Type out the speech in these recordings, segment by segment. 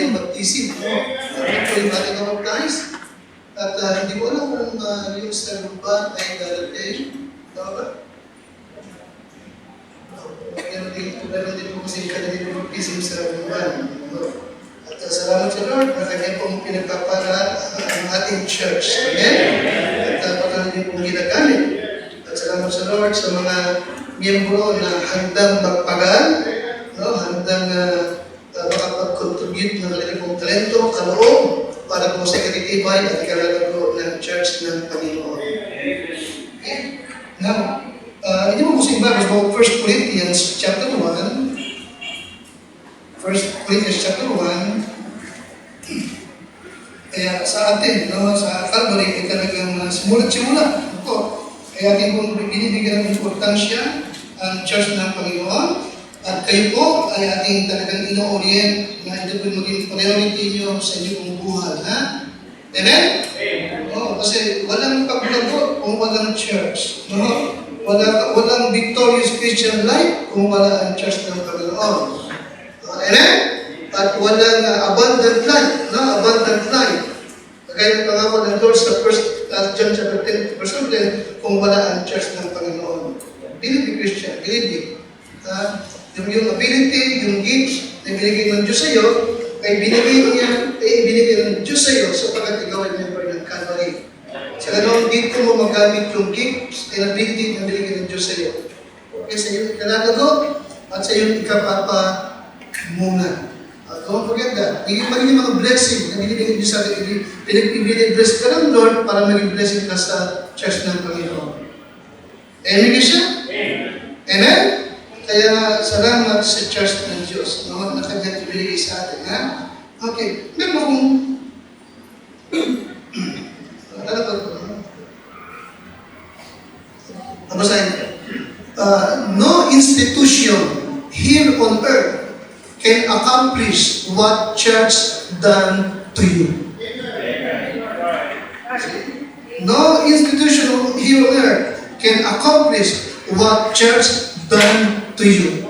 natin, baptism. Ito yung ating kapag-guys. At hindi ko alam kung yung sa lupa ay darating. Tama ba? Meron din po kasi kanina yung baptism sa lupa. At salamat sa Lord na kanya pong pinagpapalaan ang ating church. Amen? At patuloy din pong ginagamit. At salamat sa Lord sa mga miyembro na handang magpagal, no? Handang makapag-contribute ng kanilang pong talento, kaloob, para po sa ikatitibay at ikalalago ng church ng Panginoon. Okay? Now, hindi mo kasi ibabas mo 1 Corinthians chapter 1. 1 Corinthians chapter 1. Kaya sa atin, no, sa Calvary, ay talagang simulat-simulat. Kaya ating pong binibigyan ng importansya ang church ng Panginoon. At kayo po ay ating talagang ino-orient na ito po maging priority nyo sa inyong buhay. Ha? Amen? Oh, kasi walang paglago kung walang church. No? Walang victorious Christian life kung wala ang church ng Panginoon. Amen? At walang abundant life. No? Abundant life. Kaya pangako ng Lord sa 1 John chapter 10, verse 10, kung wala ang church ng Panginoon. Believe me, Christian. Believe me. Yung ability, yung gifts na binigay ng Diyos sa iyo, ay binigay ng Diyos sa iyo sapagkat ikaw ay member ng Calvary. Sa ganun, dito mo magamit yung gifts and ability na binigay ng Diyos sa iyo. Okay, sa iyong ikalalago at sa iyong ikapapamungan. Don't forget that. Magiging mga blessing na binibigay ng Diyos sa atin. Pinag-bless ka ng Lord para maging blessing ka sa church ng Panginoon. Amen siya? Amen? Kaya salamat sa church ng Diyos na kanyang ibigay sa atin. Ha? Okay. Meron akong no institution here on earth can accomplish what church done to you. No institution here on earth can accomplish what church done to you.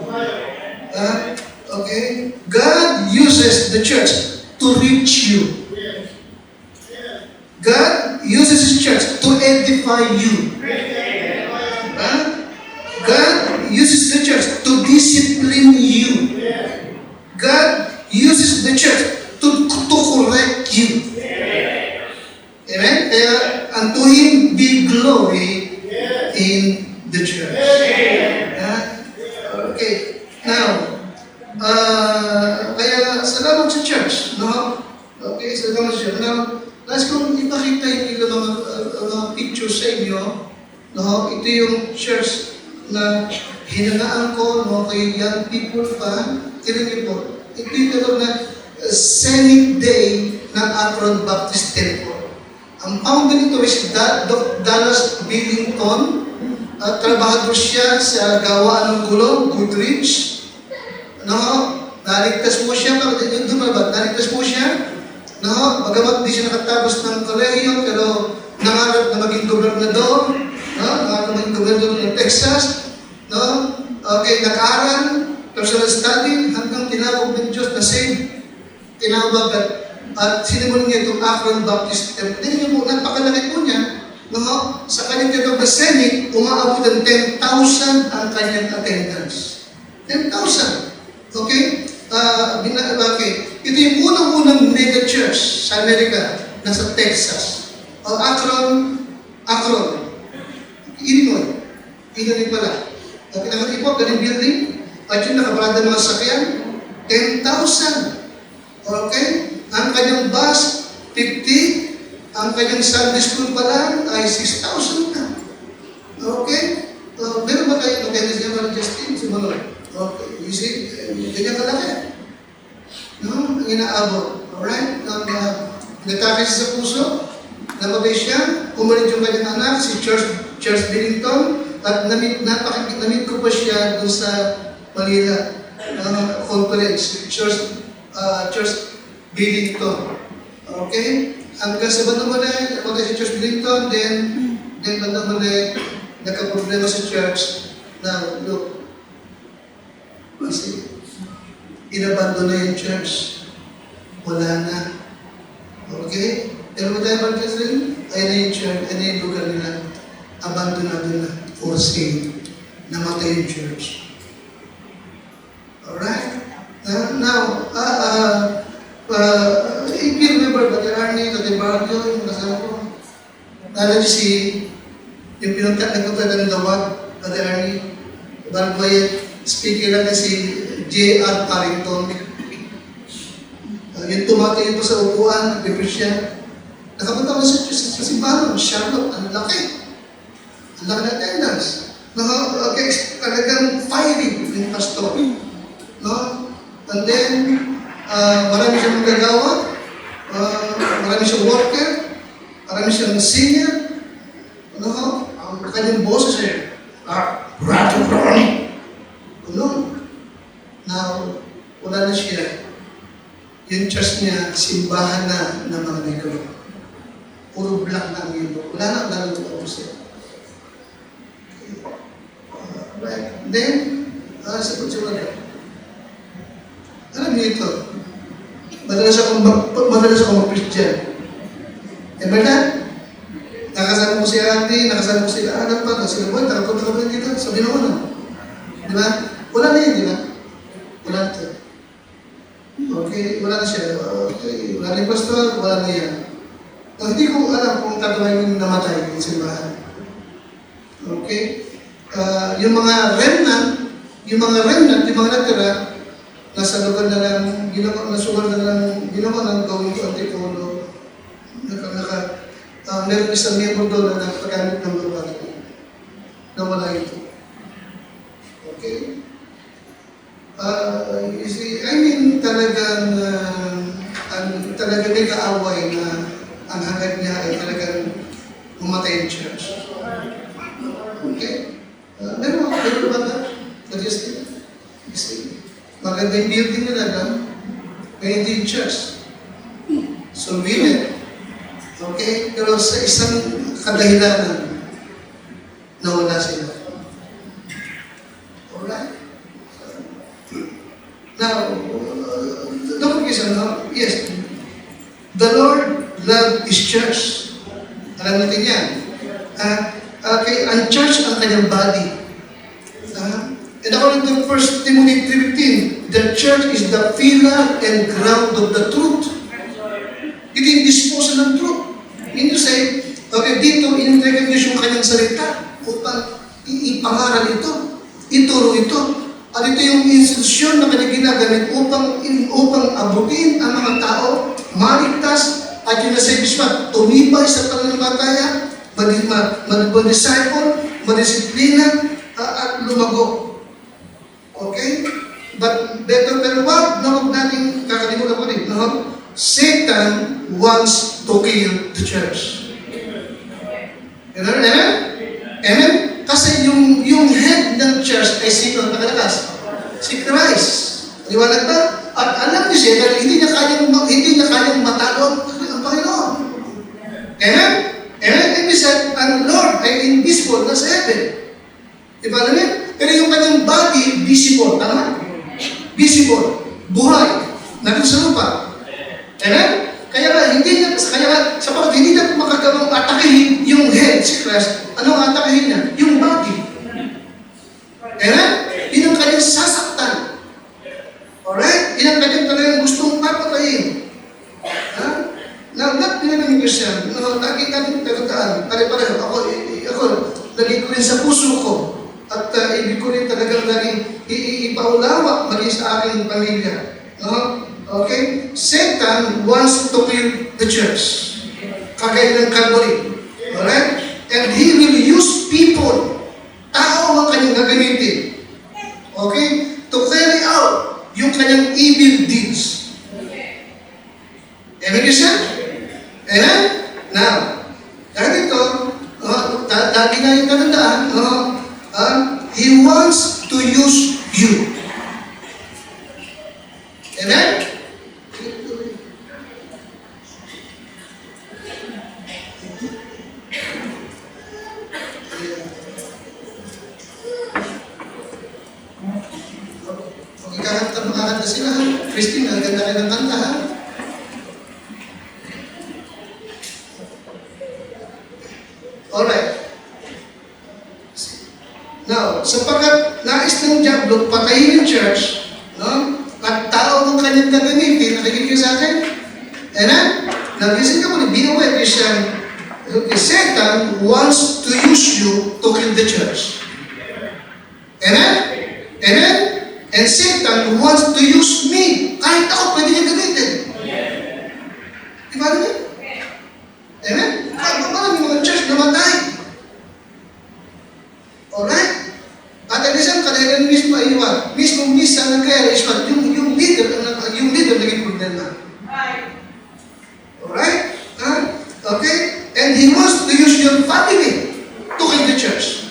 Okay? God uses the church to reach you. God uses His church to edify you. God uses the church to discipline you. God uses the church to correct you. Amen? Kaya unto Him be glory in the church. Okay. Now, kaya salamat sa church. No? Okay, salamat sa church. Now, nais kong ipakita yung mga pictures sa inyo. No? Ito yung church na hinangaan ko, no, kay young people pa. Tinan niyo po. Ito yung na Senate Day ng Akron Baptist Temple. Ang founder nito is Dallas Billington. Trabahador siya sa gawaan ng gulong, Goodrich. No? Naligtas po siya, naligtas po siya. No? Bagamat di siya nakatapos ng kolehiyo, pero nangarap na maging gobernador. No? Nangarap na maging gobernador ng Texas. No? Okay, nag-aral, personal study, hanggang tinawag ng Diyos na same. Tinawag at sinimula niya itong Akron Baptist Temple. Hindi niyo po, napakalaki po niya. No? Sa kanyang tinatawag na Senate, umaabot ng 10,000 ang kanyang attendance. 10,000. Okay? Okay. Ito yung unang-unang mega church sa Amerika, nasa Texas. Akron, Illinois. Illinois pala. Okay, nakati po, galing building. At yung nakaparada mga sakyan, 10,000. Okay? Ang kanyang bus, 50. Ang kanyang Sunday school pa lang ay 6,000 na. Okay? Meron ba kayo mag-attendance niya para Justin? Sumunod. Okay. You see? Ganyan kalaki. No? Ang inaabot. Alright? Nagtakis sa puso. Nababay siya. Kumalit yung kanyang anak, si Charles Billington. At namit ko pa siya doon sa Manila conference. Charles Billington. Okay? Hanggang sa bandang muli, namatay si Church Billington, then bandang muli, nagka-problema sa church na, look, kasi inabandon na yung church. wala na. Okay? Pero whatever it is rin, ay na yung church, ay na yung lugar nila, abandonado na, for sale, namatay yung church. Alright? Now, if you remember, Brother Arnie, Brother Barrio, yung kasama ko, nalala niyo yung nagpunta ng Lawag, Brother Arnie, Barboy, speaker natin si J.R. Parrington. Yung tumatay pa sa upuan, nag-preach siya. Nakapunta ko sa simbahan, Charlotte, ang laki. Ang laki na attendance. Okay, talagang fiery yung pastor. No? And then, marami siyang magagawa, marami siyang worker, marami siyang senior. No? Ang kanyang boses eh, Brother Ronnie. Ano? Now, wala na siya. Yung church niya, simbahan na ng mga negro. Puro black na ang yun. Wala na ito siya. Right. Then, sagot siya wala. Alam niyo ito, madalas akong mag-Christian. Amen? Nakasama ko si Andy, nakasama ko sila anak pa, sila boy, takapunta ka ba dito? Sabi na wala. Di ba? Wala na yun, di ba? Wala na ito. Okay, wala na siya. Okay, wala na yung pastor, wala na yan. Hindi ko alam kung tatawagin yung namatay yung simbahan. Okay? Yung mga remnant, yung mga natira, nasa lugar na lang, nasugar na lang, ginawa ng gawin ko Antipolo. Meron isang miyembro doon na nagpagamit ng lugar na wala ito. Okay? You see, I mean, talagang may kaaway na ang hangad niya ay talagang umatay ang church. Okay? Meron ba na? You see? Maganda yung building nila na, kaya hindi yung church. So, it. Okay? Pero sa isang kadahilanan, nawala sila. Alright? Now, don't forget something. Yes, the Lord loved His church. Alam natin yan. Okay, ang church ang kanyang body. And according to 1 Timothy 3:15, the church is the pillar and ground of the truth. Ito yung disposal ng truth. Mean to say, okay, dito in-introduce yung kanyang salita upang ipangaral ito, ituro ito. At ito yung institusyon na kanyang ginagamit upang abutin ang mga tao, maligtas, at yung nasa ibisman, tumibay sa pananampalataya, mag-disciple, madisiplina, at lumago. Okay? Pero wag natin kakalimutan ko rin. No? Satan wants to kill the church. Amen? Amen? Kasi yung head ng church ay sino ang nakalakas? Si Christ. Liwanag ba? At alam niyo siya dahil hindi niya kayang matalo ang Panginoon. Amen? Amen? Ibig sabihin, ang Lord ay invisible na sa heaven. Diba namin? Pero yung kanyang body, visible. Tama? Visible. Buhay. Nandun sa lupa. Amen? Kaya sapagat hindi na makagawang atakihin yung head, si Christ. Anong atakihin niya? Yung body. Amen? Yun ang kanyang sasaktan. Alright? Yun ang kanyang talagang gustong papatayin. Now, not naman yung Christian. Lagi natin tagandaan. Pare-pareho. Ako, lagi ko rin sa puso ko. At ibig ko rin talagang laging ipaulawa maging sa aking pamilya. Okay? Satan wants to kill the church. Kagaya ng Calvary. Alright? And he will use people. Tao ang kanyang gagamitin. Okay? To carry out yung kanyang evil deeds. Amen, Christian? Amen? Now, dahil ito, lagi na yung tatandaan, he wants to use you. Amen? Makakanta sila. Christine, naganda kayo ng kanta, ha? Alright. Now, sapagkat nais ng Diablo patayin ng church, no? At tao ang kanyang gagamitin, nakikinig ka sa akin? Amen? Now, listen ka muna, be aware, Christian. Okay, Satan wants to use you to kill the church. Amen? Amen? And Satan wants to use me. Kahit ako, pwede niya gamitin. Di ba naman? Amen? Maraming mga church namatay. Alright? At ang isang kanilang mismo ay iwan. Mismo misa na kaya is what? Yung leader naging problema. Alright? Okay? And he wants to use your family to kill the church.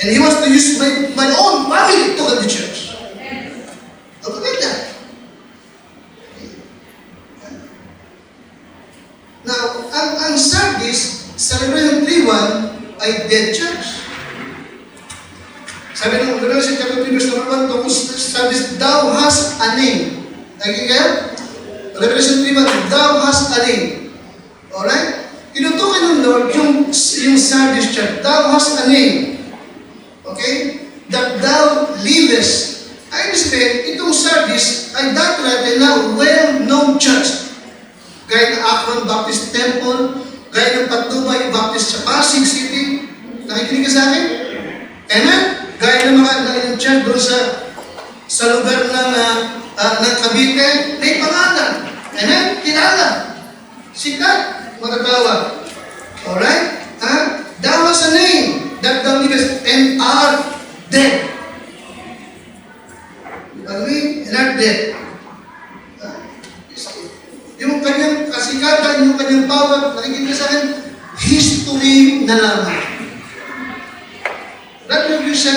And he wants to use my own family to kill the church. Okay that? Now, ang Sardis, sa Revelation 3:1, ay dead church. Sabi ng Revelation chapter 3 verse number 1, tungkol sa Sardis, thou hast a name. Nakikita? Revelation 3:1, thou hast a name. Alright? Tinutukoy ng Lord yung Sardis church, thou hast a name. Okay? That thou livest. Ay, sabihin, itong Sardis ay dati natin na well-known church. Gaya ng Akron Baptist Temple, gaya ng Patubay Baptist sa Pasig City. Nakikinig ka sa akin? Amen? Gaya ng mga church doon sa lugar ng Cavite, may pangalan. Amen? Kilala. Sikat. Matatawag. Alright? Thou hast a name that thou livest and art dead. And art dead. Yung kanyang kasikatan, yung kanyang power, nakikita sa akin, history na lamang.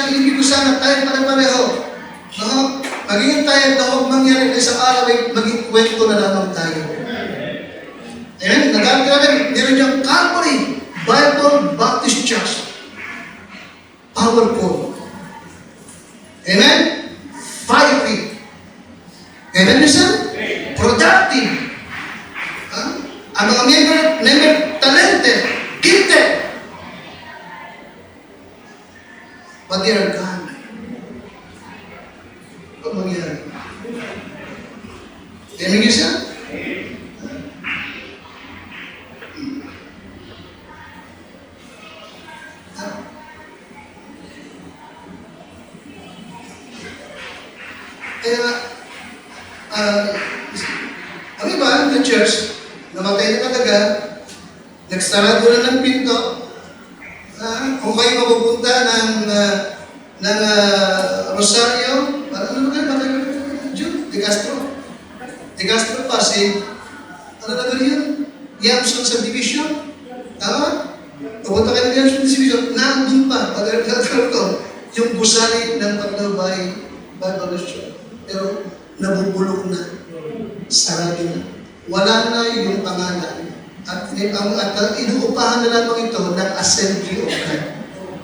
Hindi ko sana tayo pare-pareho. Magiging tayo na huwag mangyari na isang araw ay maging kwento na lamang tayo. Amen? Nagamit natin, meron niyang Calvary Bible Baptist Church. Powerful. Amen? Fiery. Amen, Mr.? Productive. Ang mga member talented, gifted. But they are gone. Ano mangyari? Amen, Mr.? Kaya, ang iba, the church, namatay na talaga, nagsarado na ng pinto. Kung kayo mapupunta ng Rosario, ano ba kayo? June, De Castro Pasig, ano na gano'n yun? Yamson Subdivision. Tama? Pupunta kayo ng Yamson Subdivision, nandun pa, yung gusali ng Pagdabay Bible Church. Pero nabubulok na, sarado na. Wala na yung pangalan. At inuupahan na lamang ito ng Assembly of God,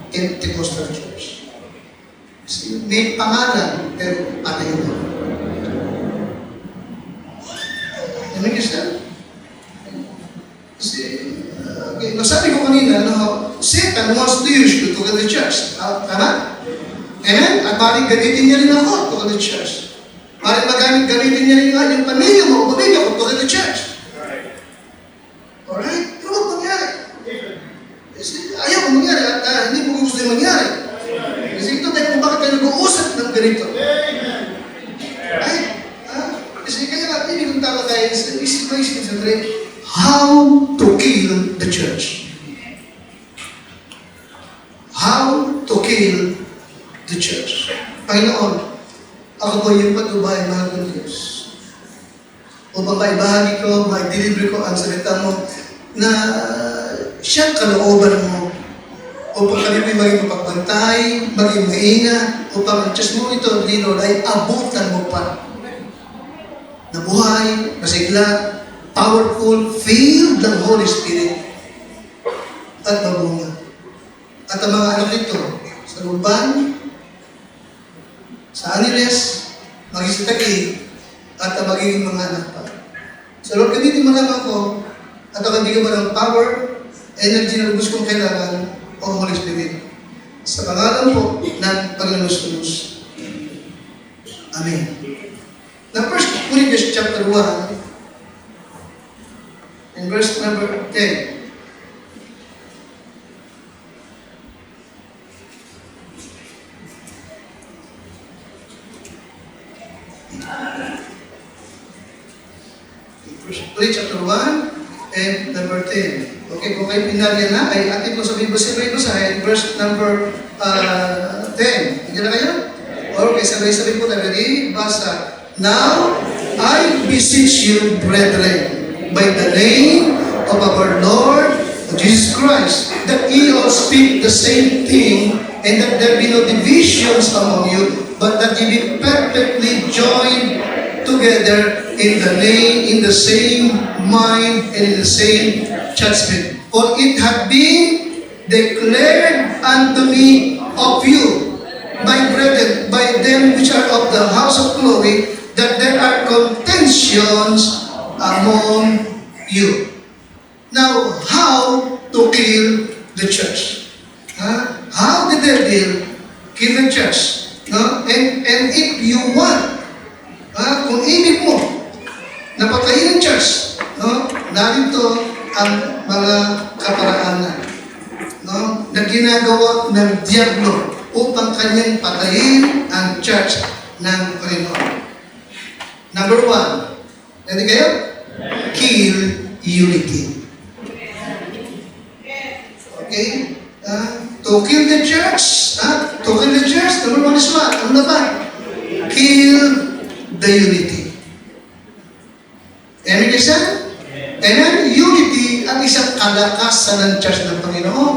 Pentecostal Church. May pangalan, pero patay na. Ano yung isa? Okay, nasabi ko kanina, Satan wants to use you to get the church. Tama? Amen? At maaaring gamitin niya rin ako to get the church. Maaaring gamitin niya rin yung pamilya mo, pamilya ko to get the church. Alright? Pero huwag mangyari. Kasi ayaw ko mangyari at hindi mo gusto yung mangyari. Kasi ito tayo kung bakit tayo nag-uusap ng ganito. Right? Kasi kaya nga, hindi kong tama tayo sa isip sa trade, how to kill the church. How to kill the church. Panginoon, ako po yung patubay, mahal ng Diyos. Upang maibahagi ko, maideliver ko ang salita mo na siyang kalooban mo upang kami po'y maging mapagbantay, maging maingat, upang ang Diyos mo ito, Lord, ay abutan mo pa. Nabuhay, masigla, powerful, filled ng Holy Spirit, at mabunga. At ang mga anak nito, sa Lumban, sa Aniles, maging sa Taguig, at ang magiging mga anak pa. So Lord, gamitin mo lang ako, at ang bigyan mo ng power energy na lubos kong kailangan o Holy Spirit. Sa pangalan po ng Panginoon. Amen. Now, 1 Corinthians chapter 1, and verse number 10. Read chapter 1 and number 10. Okay, kung kayo pinarya na, ay atin po sabay-basahin, verse number 10. Hindi na kayo? Okay, sabay-sabay po tayo. Ready? Basa. Now, I beseech you, brethren, by the name of our Lord Jesus Christ, that ye all speak the same thing, and that there be no divisions among you, but that ye be perfectly joined together in the same mind and in the same judgment. For it hath been declared unto me of you, my brethren, by them which are of the house of Chloe, that there are contentions among you. Now, how to kill the church? How the devil kill the church? No? And if you want, kung ibig mo napatayin ang church, no? Narito ang mga kaparaanan, no? Na ginagawa ng diablo upang kanyang patayin ang church ng Panginoon. Number 1, ready kayo? Kill unity. Okay? To kill the church, number 1 is what? Ano na ba? Kill the unity. Amen, isa? Amen? Unity ang isang kalakasan ng church ng Panginoon.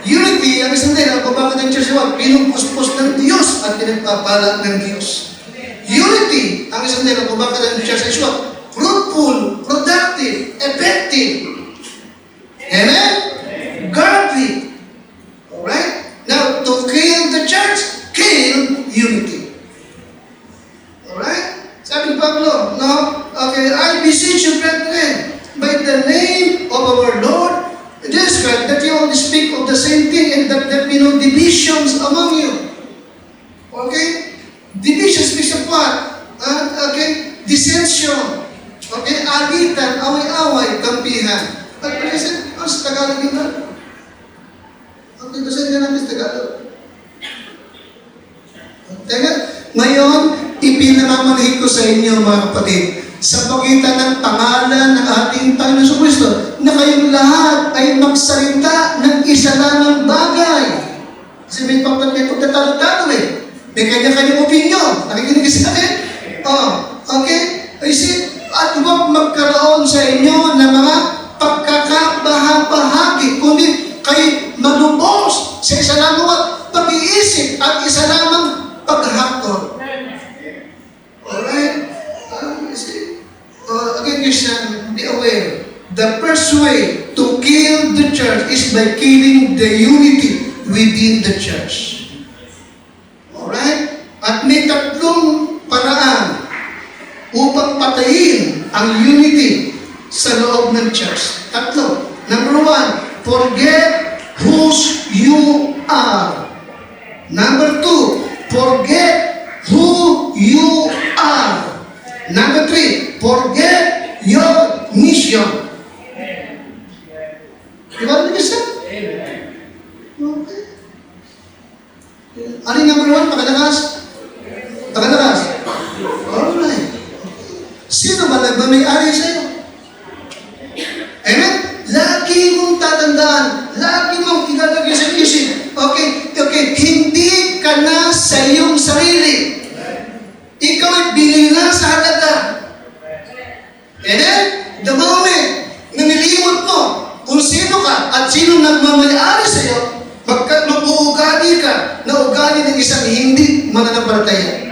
Unity ang isang din, ang pagbagat ng church, pinupuspos ng Diyos at pinagpapala ng Diyos. Unity ang isang din, ang pagbagat ng church is what? Fruitful, productive, effective. Amen? Godly. Alright? Now, to kill the church, kill unity. Alright? Sabi ni Pablo, no? Okay, I beseech you, brethren, by the name of our Lord Jesus Christ, that you all speak of the same thing and that there be no divisions among you. Okay? Division speaks of what? Okay? Dissension. Okay? Agitan, away-away, kampihan. At present, sa Tagalog yun na. Okay, basahin na natin sa Tagalog. Teka, ngayon, ipinamamanhid ko sa inyo, mga kapatid, sa pagitan ng pangalan ng ating Panginoon Kristo, na kayong lahat ay magsalita ng isa lamang bagay. Kasi may pagtatalo-talo eh. May kanya-kanyang opinion. Nakikinig sa akin? Okay? I see, at huwag magkaroon sa inyo ng mga pagkakabahagi, kundi kayo malubos sa isa lamang pag-iisip at isa lamang paghakot. Alright? You see? Again, Christian, be aware. The first way to kill the church is by killing the unity within the church. Alright? At may tatlong paraan upang patayin ang unity sa loob ng church. Tatlo. Number 1, forget whose you are. Number 2, forget who you are. Number 3, forget your mission. Diba rin isa? Okay. Ano yung number 1? Pakalakas? Pakalakas? Alright. Sino ba nagmamayari sa'yo? Amen? Lagi mong tatandaan, lagi mong ilalagay sa isip. Okay, hindi ka na sa iyong sarili. Ikaw ay binili na sa halaga. Amen? The moment na nilimot mo kung sino ka at sino nagmamayari sa iyo, mag-uugali ka na ugali ng isang hindi mananampalataya.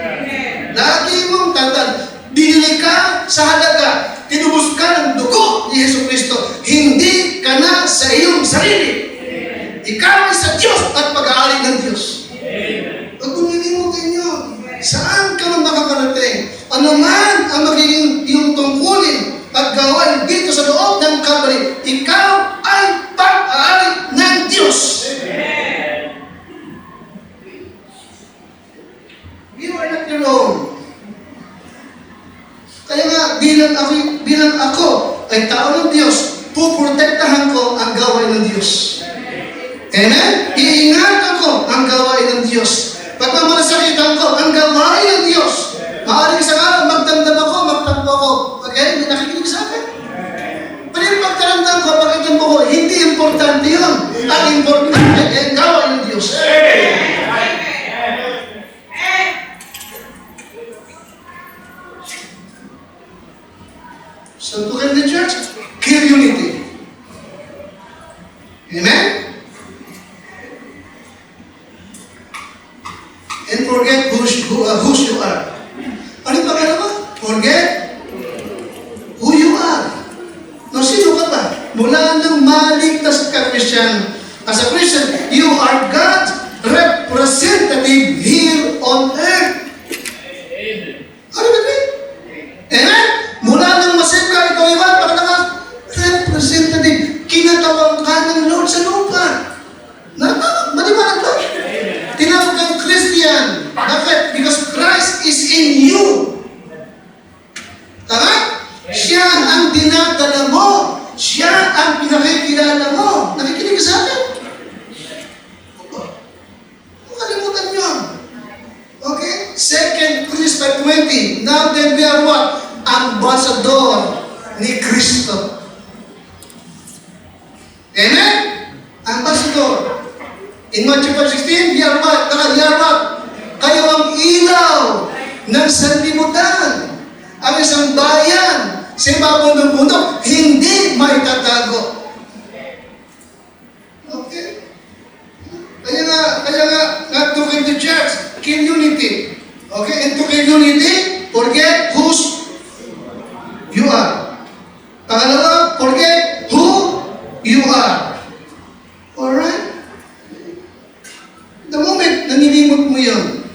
Lagi mong tatandaan, binili ka sa halaga. Tinubos ka ng dugo ni Yesu Kristo. Hindi ka na sa iyong sarili. Ikaw ay sa Diyos at pag-aari ng Diyos. Huwag kong nilimutin yun. Saan ka man makakarating? Ano man ang magiging iyong tungkulin at gawain dito sa loob ng Calvary, ikaw bilang ako ay tao ng Diyos, puprotektahan ko ang gawain ng Diyos. Amen? Iingatan ko ang gawain ng Diyos. Pagmamalasakitan ko ang gawain ng Diyos. Maaaring isang araw, magdamdam ako, magtakbo ako. Okay? May nakikinig sa akin. Pero yung pagkaramdam ko, pagkaramdam ko, hindi importante yun. Ang importante ay ang gawain ng Diyos. So, to end the church, clear unity. Amen? And forget whose you are. Ano yung pangalawa? Forget who you are. No, sino ka ba? Mula nang maligtas ka, Christian. As a Christian, you are God's representative here on earth. Ano ba ito? Amen? Mula nang masip ka, ikaw iwan, pagkataka, representative. Kinatawag ka ng Lord sa lupa. Maliwanag ba? Tinawag kang Christian. Bakit? Because Christ is in you. Tama? Siya ang dinadala mo. Siya ang pinakikilala mo. Nakikinig ka sa akin? Kalimutan nyo. Okay? 2 Corinthians 5:20. Now then we are what? Ambassador ni Kristo. Amen? Ambassador. In Matthew 5:16, we are what? Kayo ang ilaw ng sanlibutan. Ang isang bayan sa ibabaw ng bundok, hindi maitatago. Okay? Kaya nga, not to keep the church, kill unity. Okay? And to kill unity, forget whose you are. Pangalawa, forget who you are. Alright? The moment na nilimot mo yun,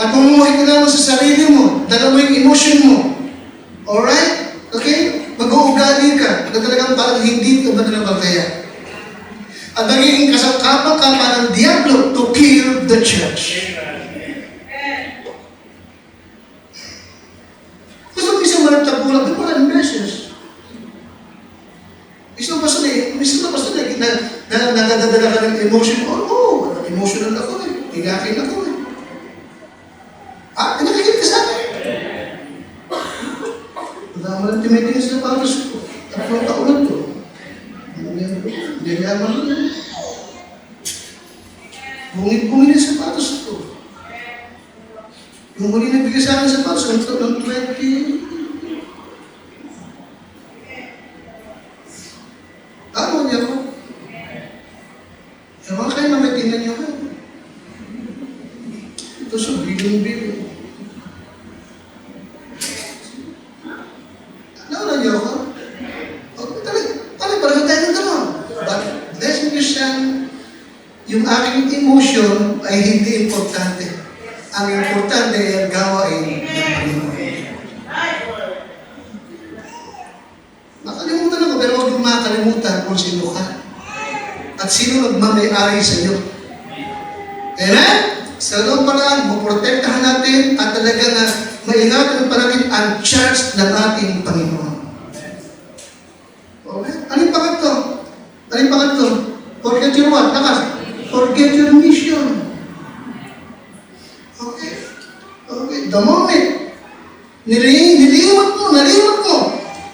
at mamumuhay ka naman sa sarili mo, dala mo yung emotion mo, alright? Okay? Mag-uugali ka na talagang parang hindi ka mananampalataya. At nagiging kasangkapang-kapa ng Diablo to kill the church. Gusto mo isang managtabulag, di maraming beses. Isang basta na nadadala ka ng emotion. Emotional ako eh. Higakin ako eh. Nakikinig ka sa akin. Madama lang tumitingin sa paros ko. Tatlong taon to. Hindi naman doon eh. Bungit-bungit sa paros ko. Yung huli nabigay sa akin sa paros, ng 20. Ano niya ko? Ewan kayo na may tingnan niyo kayo. Ito sa bilong-bilong. Nauna niyo ako? Talagang tayo ng gano'n. But, listen Christian, yung aking emotion ay hindi importante. Ang importante ay ang gawain ng Panginoon. Nakalimutan ako, pero huwag yung makalimutan kung sino ka. At sino nagmamayari sa iyo. Amen? Sa loob pa lang, maprotektahan natin at talaga na maingatan pa natin ang church ng ating Panginoon. Okay? Anong pangatlo? Forget your what? Forget your mission. Okay? The moment, nilimot mo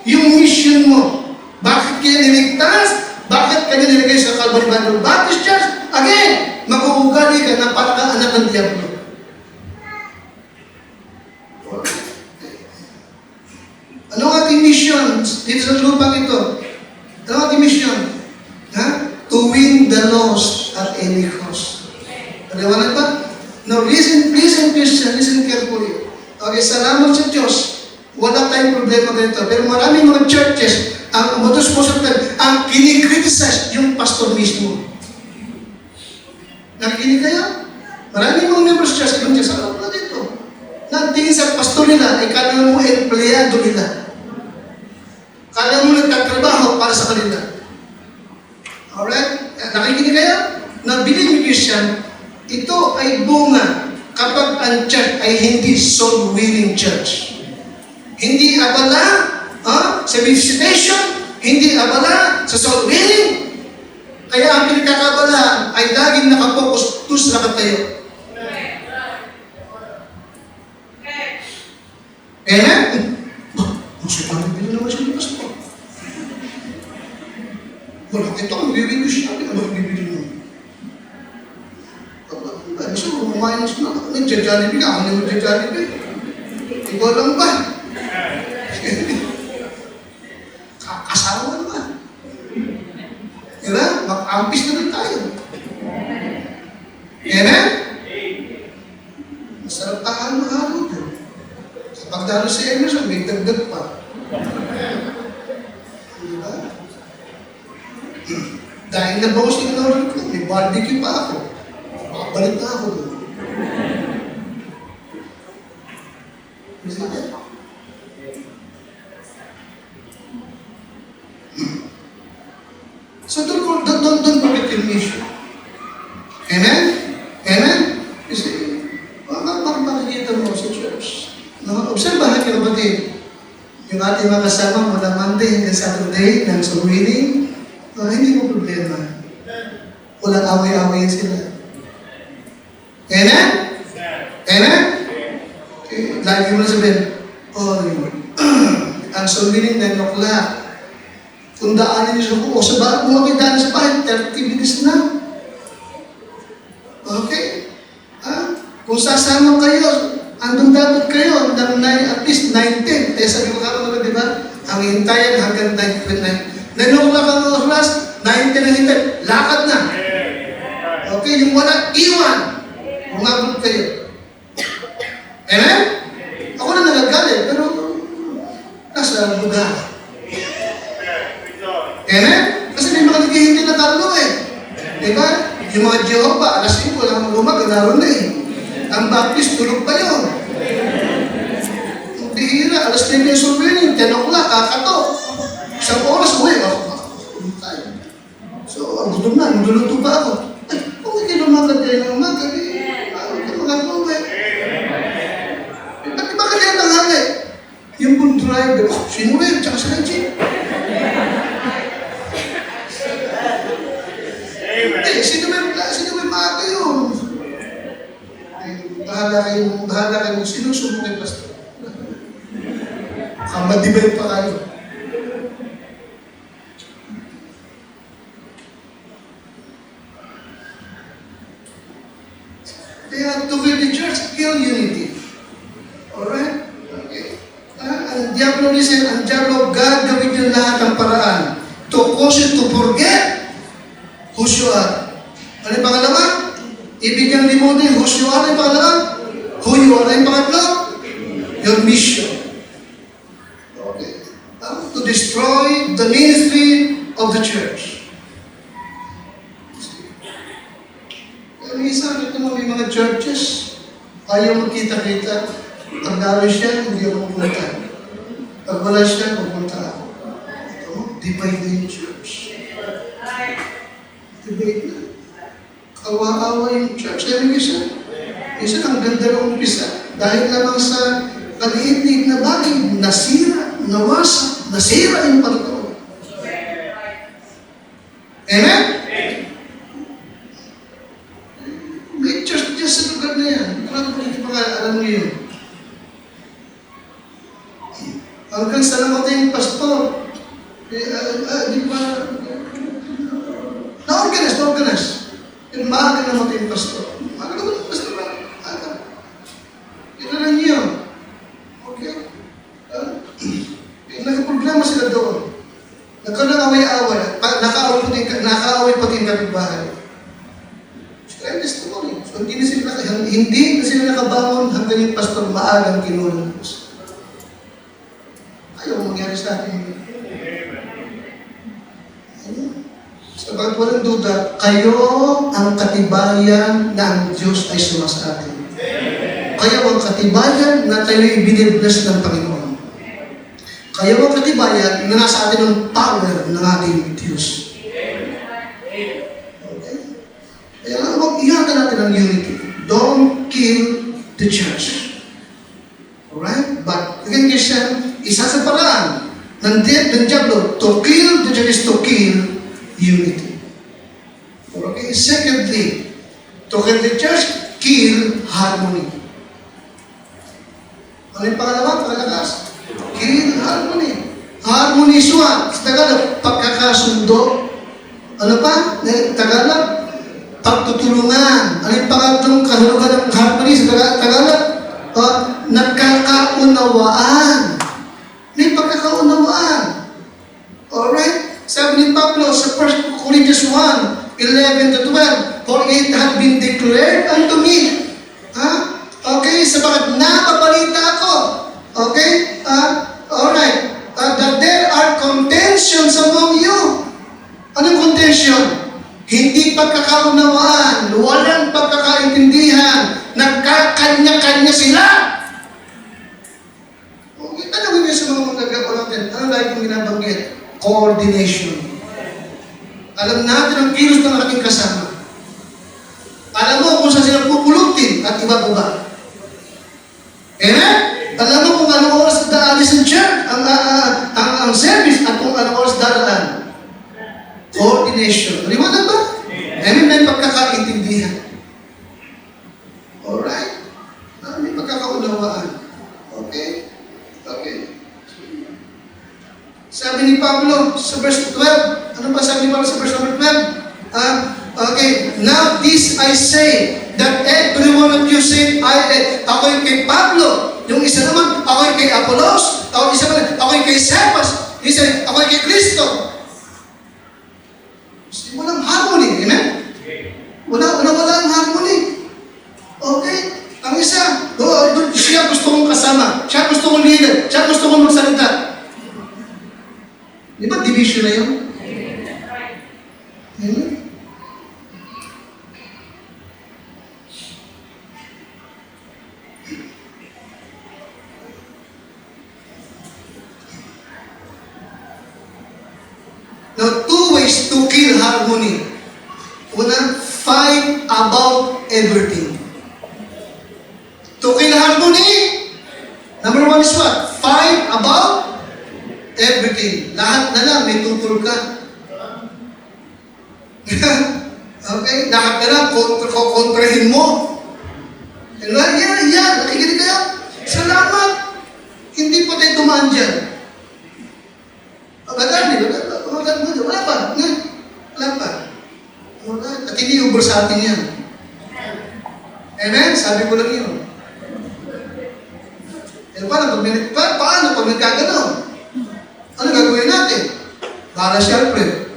yung mission mo. Bakit kaya niligtas? Bakit kanya nilagay sa Calvary Bible Baptist Church? Again, mag-uugali ka ng parang anak ng Diablo. Ano ang ating mission dito sa lupang ito? Ano ang ating mission? To win the lost at any cost. Paliwanag ba? Now, listen Christian, listen carefully. Okay, salamat sa Diyos. Wala tayong problema ganito. Pero maraming mga churches, ang kinikriticize yung pastor mismo. Nakikinig kayo? Maraming mga members church, ibang church, alam na dito. Nagtingin sa pastor nila, ay kala mo empleyado nila. Kala mo nagtatrabaho para sa kanila. Alright? Nakikinig kayo? Nabiling ni Christian, ito ay bunga kapag ang church ay hindi soul-winning church. hindi abala sa visitation, hindi abala sa soul winning. Kaya ang pinagkakabalaan ay laging nakapokus doon sa nakatayo. Amen? Gusto pa rin din naman siya ni Pastor. Wala kito kung bibili siya. Ano bibili mo? Gusto ko kumain na siya. Nagja-jollibee ka. Ako na magja-jollibee. Ikaw lang ba? Kakasawa naman. Diba? Mag-ampis na rin tayo. Amen? Masarap tahalo-halo po. Sa pagdalo si Emerson, may dagdag pa. Diba? Dahil nabawas yung Lord ko, may barbecue pa ako. Makabalik na ako doon. So don't forget your mission. Amen? Amen? You see, makikita mo sa church. No? Obserbahan niyo kapatid, yung ating mga kasama mula Monday hanggang Saturday ng soul winning, hindi mo problema. Walang away-away sila. Amen? Amen? Okay. Lagi mo na sabihin, ang soul winning 9 o'clock. Kung daanin niyo sa buko, sa bahay, kung makidaan sa bahay, 30 minutes na. Okay? Kung sasama kayo, andun dapat kayo, at least 9:10. Kaya sabi ko naman, di ba? Ang hintayan hanggang 9:29. 9 o'clock ang oras, 9:10 ang hintay. Lakad na. Okay? Yung wala, iwan. Umabot kayo. Amen? Ako na nagagalit, pero nasa lugar. Amen? Kasi may mga naghihintay na talo eh. Diba? Yung mga Jehovah, alas 5, walang lumag, naroon na eh. Ang Baptist, tulog pa yun. Ang bihira, alas 10 yung surveying, 10 o'clock, kakato. Isang oras, uwi, tayo. So, ang gutom na, niluluto pa ako. Ay, kung hindi lumagad kayo ng umaga, ano ka mga uwi? Ba't ba kaya nangali? Yung bull driver, sinuwi, tsaka sa jeep. Sino may maaga yun? Bahala kayo, sinusubo kay Pastor. Madibay pa kayo. They have to build the church, kill unity. Alright? Okay. Ang Diablo listen, ang Diablo, gagawin niya lahat ng paraan to cause you to forget who you are. Ano yung pangalawa? Ibigyan limutin who you are. Ano yung pangalawa? Who you are. Ano yung pangatlo? Your mission. Okay. To destroy the ministry of the church. Minsan, ito mo may mga churches, ayaw magkita-kita. Pag naroon siya, hindi ako pupunta. Pag wala siya, pupunta ako. Ito mo, divided church. Debate na. Kawa-awa yung church. Kaya minsan ang ganda ng umpisa. Dahil lamang sa kaliit-liit na bagay, nasira, nawasak, nasira yung pagkaon. Amen? May church dyan sa lugar na yan. Parang hindi pa alam niyo yun. Hanggang sa namatay yung pastor, di ba, na-organize. Yung maaga namatay yung pastor. Maaga naman yung pastor. Maaga. Kailan niyo. Okay? Nagka-problema sila doon. Nagka-away-away. Nakaaway pati yung kapitbahay. Kaya testimony. So, hindi na sila nakabangon hanggang yung pastor maagang kinulang. Ayaw mangyari sa atin. Sa bagay walang duda, kayo ang katibayan na ang Diyos ay sumasa atin. Kayo ang katibayan na tayo'y binibless ng Panginoon. Kayo ang katibayan na nasa atin ang power ng ating Diyos. Okay? Kaya lang, mag-iyakan natin ang unity. Don't kill the church. Alright? But, again, Christian, isa sa paraan ng diablo to kill the church is to kill unity. Okay? Secondly, to kill the church, kill harmony. Ano yung pangalawa? Pangalakas? Kill harmony. Harmony is what? Sa Tagalog, pagkakasundo. Ano pa? Tagalog, pagtutulungan. Ano yung pangatlong kahulugan ng harmony sa Tagalog? Nagkakaunawaan. May pagkakaunawaan. Alright? Sabi ni Pablo sa 1 Corinthians 1, 11-12, for it had been declared unto me. Okay? Sabagat napabalita ako. Okay? Alright. That there are contentions among you. Anong contention? Hindi pagkakaunawaan, walang pagkakaintindihan, nagkakanya-kanya sila. Okay, tanongin niyo sa mga nag-ulantin, ano lagi kong binabanggit? Coordination. Alam natin ang kilos ng ating kasama. Alam mo kung saan sila pupulutin at iba-iba. Alam mo kung anong oras daalis ang church, ang service, at kung anong oras daalan. Coordination. Naliwanag ba? May pagkakaintindihan. Alright? May pagkakaunawaan. Okay? Okay. Sabi ni Pablo sa verse 12, ano ba sabi ni Pablo sa verse number 12? Okay, now this I say, that every one of you say, ako yung kay Pablo, yung isa naman, ako yung kay Apollos, ako yung kay Cephas, isa, ako yung kay Kristo. Walang harmony, amen? Walang harmony. Okay? Ang isa, siya gusto kong kasama, siya gusto kong leader, siya gusto kong magsalita. Di ba division na yun? Amen? Now, two ways to kill harmony. Una, fight about everything. To kill harmony, number one is what? Fight about everything. Lahat na lang, may tutol ka. Okay? Lahat na lang, kontrahin mo. Yan, nakikinig kayo? Salamat. Hindi pa tayo dumaan dyan. Wala pa. At hindi ubor sa atin yan. Amen? Sabi ko lang yun. Paano pag nagkaganon? Ano gagawin natin? Para siyempre.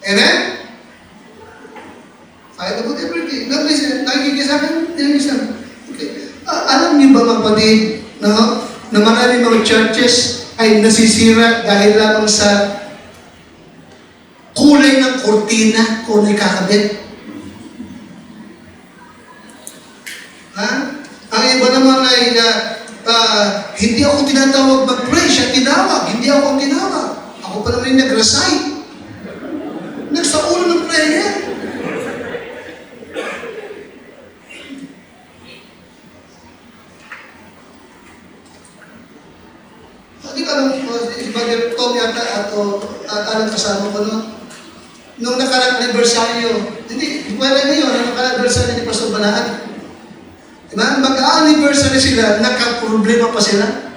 Amen? Fight about everything. Nakikisabi? Okay. Alam niyo ba mga kapatid, na maraming mga churches ay nasisira dahil lamang sa kulay ng kortina kung nakakabit. Ang iba naman ay hindi ako tinatawag mag-pray, siya tinawag. Hindi ako tinawag. Ako pa naman yung nag-recite. Nagsaulo ng prayer. Hindi ka lang, si Brother Tom yata at alang kasama ko noon. Nung nakarang anibersaryo, hindi pwede ngayon, nung nakarang anibersaryo ni Pastor Banahan. Diba? Mag-anniversary sila, nakaproblema pa sila.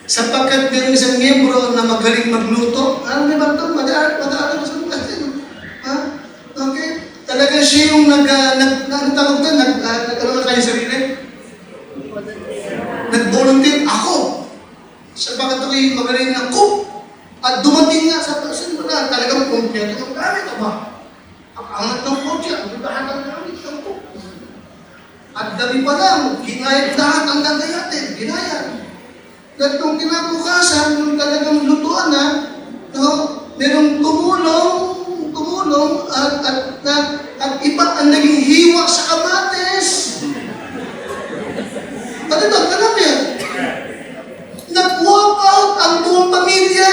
Sapagkat mayroong isang miyembro na magaling magluto. Ano may ba ito? Madaalan ko sa lugar. Okay? Talaga siya yung nagtawag doon, nagkaroon na kayo sarili. Nag-volunteer ako. Sapagkat ako'y magaling na cook. At dumating nga sa person mo na talagang kumpleto ng gamit. Ang angat ng kotse, ang lahat ng gamit ng cook. At gabi pa lang, ginayat lahat ang gagayatin, ginayat. Gatong kinabukasan, yung talagang lutuan na, merong tumulong, at iba ang naging hiwa sa kamates. Ano ito? Alam yan? Nag-walk out ang buong pamilya.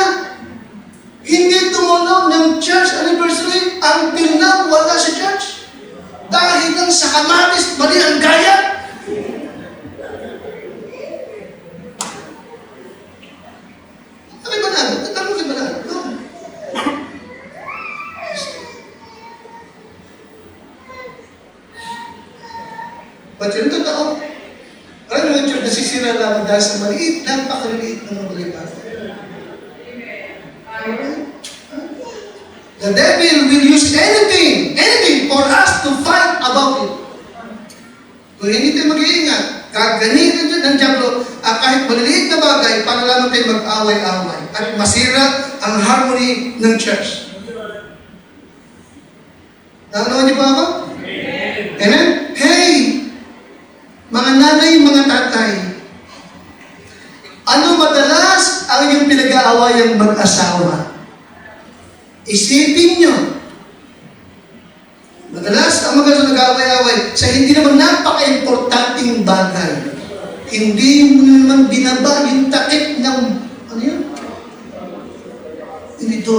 Hindi tumulong ng church anniversary until now, wala sa church. Dahil lang sa kamatis, mali ang gaya. But yung totoo, parang naman yung nasisira lamang dahil sa maliit, napakaliit ng mga bagay. The devil will use anything for us to fight about it. Kung hindi tayo mag-iingat, gagamitin dyan ng Diablo kahit maliliit na bagay para lamang tayo mag-away-away at masira ang harmony ng church. Nakalawan niyo ba ako? Amen? Hey! Mga nanay, mga tatay, ano madalas ang inyong pinag-aawayang mag-asawa? Isipin nyo. Madalas ang mga nag-aaway-away sa hindi naman napaka-importanting bagay. Hindi mo naman binaba yung takip ng, ano yun? Yung ito.